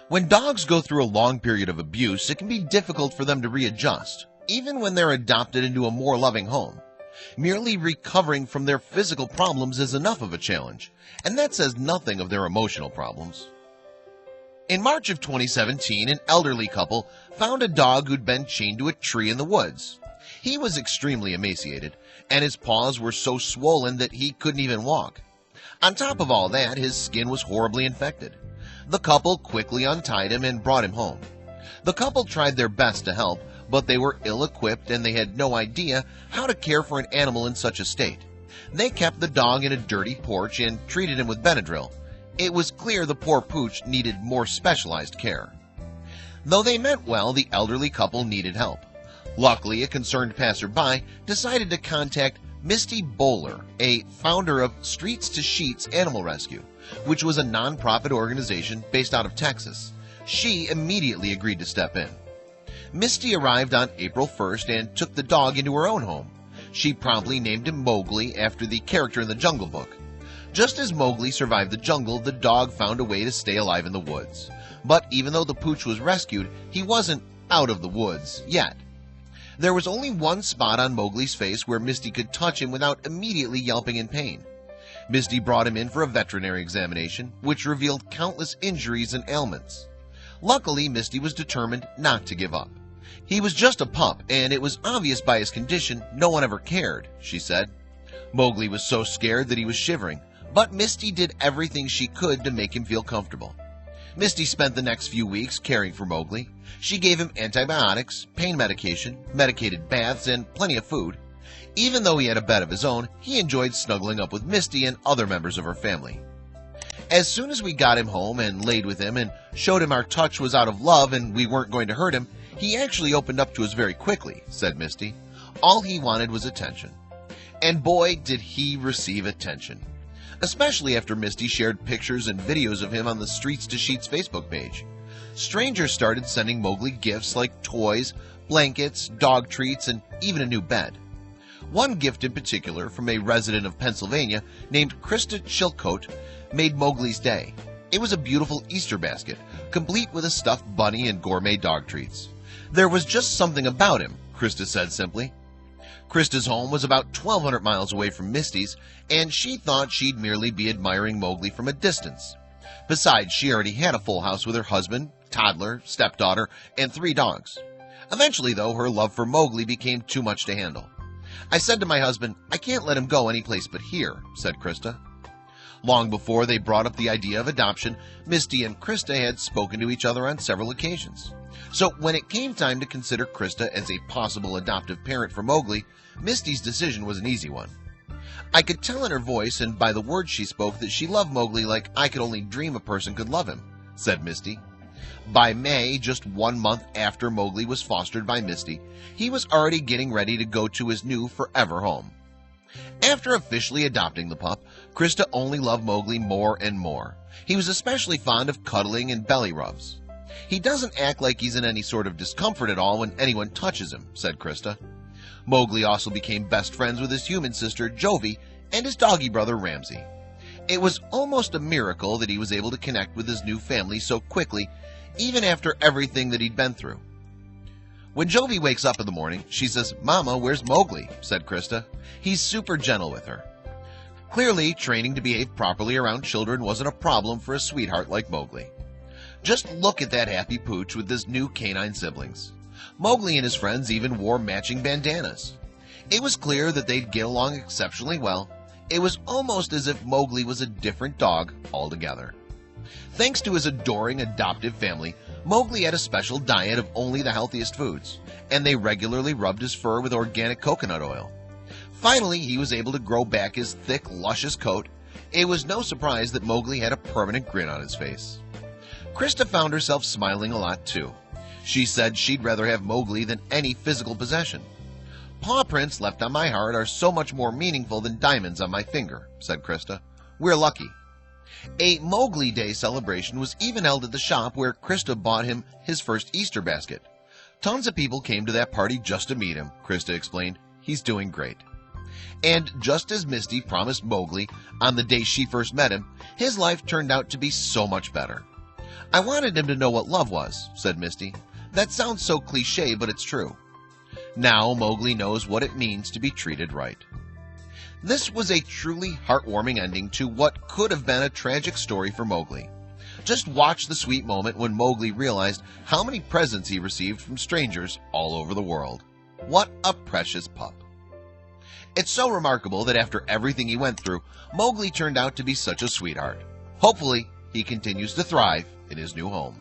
When dogs go through a long period of abuse, it can be difficult for them to readjust, even when they're adopted into a more loving home. Merely recovering from their physical problems is enough of a challenge, and that says nothing of their emotional problems. In March of 2017, an elderly couple found a dog who'd been chained to a tree in the woods. He was extremely emaciated, and his paws were so swollen that he couldn't even walk. On top of all that, his skin was horribly infected. The couple quickly untied him and brought him home. The couple tried their best to help, but they were ill-equipped and they had no idea how to care for an animal in such a state. They kept the dog in a dirty porch and treated him with Benadryl. It was clear the poor pooch needed more specialized care. Though they meant well, the elderly couple needed help. Luckily, a concerned passerby decided to contact Misty Bowler, a founder of Streets to Sheets Animal Rescue, which was a non-profit organization based out of Texas. She immediately agreed to step in. Misty arrived on April 1st and took the dog into her own home. She promptly named him Mowgli after the character in the Jungle Book. Just as Mowgli survived the jungle, the dog found a way to stay alive in the woods. But even though the pooch was rescued, he wasn't out of the woods yet. There was only one spot on Mowgli's face where Misty could touch him without immediately yelping in pain. Misty brought him in for a veterinary examination, which revealed countless injuries and ailments. Luckily, Misty was determined not to give up. He was just a pup, and it was obvious by his condition no one ever cared, she said. Mowgli was so scared that he was shivering, but Misty did everything she could to make him feel comfortable. Misty spent the next few weeks caring for Mowgli. She gave him antibiotics, pain medication, medicated baths, and plenty of food. Even though he had a bed of his own, he enjoyed snuggling up with Misty and other members of her family. As soon as we got him home and laid with him and showed him our touch was out of love and we weren't going to hurt him, he actually opened up to us very quickly, said Misty. All he wanted was attention. And boy, did he receive attention. Especially after Misty shared pictures and videos of him on the Streets to Sheets Facebook page. Strangers started sending Mowgli gifts like toys, blankets, dog treats, and even a new bed. One gift in particular, from a resident of Pennsylvania named Krista Chilcote, made Mowgli's day. It was a beautiful Easter basket, complete with a stuffed bunny and gourmet dog treats. There was just something about him, Krista said simply. Krista's home was about 1,200 miles away from Misty's, and she thought she'd merely be admiring Mowgli from a distance. Besides, she already had a full house with her husband, toddler, stepdaughter, and 3 dogs. Eventually, though, her love for Mowgli became too much to handle. I said to my husband, "I can't let him go any place but here," said Krista. Long before they brought up the idea of adoption, Misty and Krista had spoken to each other on several occasions. So when it came time to consider Krista as a possible adoptive parent for Mowgli, Misty's decision was an easy one. I could tell in her voice and by the words she spoke that she loved Mowgli like I could only dream a person could love him, said Misty. By May, just 1 month after Mowgli was fostered by Misty, he was already getting ready to go to his new forever home. After officially adopting the pup, Krista only loved Mowgli more and more. He was especially fond of cuddling and belly rubs. He doesn't act like he's in any sort of discomfort at all when anyone touches him, said Krista. Mowgli also became best friends with his human sister, Jovi, and his doggy brother, Ramsey. It was almost a miracle that he was able to connect with his new family so quickly, even after everything that he'd been through. When Jovi wakes up in the morning, she says, "Mama, where's Mowgli?" said Krista. He's super gentle with her. Clearly, training to behave properly around children wasn't a problem for a sweetheart like Mowgli. Just look at that happy pooch with his new canine siblings. Mowgli and his friends even wore matching bandanas. It was clear that they'd get along exceptionally well. It was almost as if Mowgli was a different dog altogether. Thanks to his adoring adoptive family, Mowgli had a special diet of only the healthiest foods, and they regularly rubbed his fur with organic coconut oil. Finally, he was able to grow back his thick, luscious coat. It was no surprise that Mowgli had a permanent grin on his face. Krista found herself smiling a lot too. She said she'd rather have Mowgli than any physical possession. "Paw prints left on my heart are so much more meaningful than diamonds on my finger," said Krista. "We're lucky." A Mowgli Day celebration was even held at the shop where Krista bought him his first Easter basket. Tons of people came to that party just to meet him, Krista explained. He's doing great. And just as Misty promised Mowgli on the day she first met him, his life turned out to be so much better. "I wanted him to know what love was," said Misty. "That sounds so cliche, but it's true." Now Mowgli knows what it means to be treated right. This was a truly heartwarming ending to what could have been a tragic story for Mowgli. Just watch the sweet moment when Mowgli realized how many presents he received from strangers all over the world. What a precious pup. It's so remarkable that after everything he went through, Mowgli turned out to be such a sweetheart. Hopefully, he continues to thrive in his new home.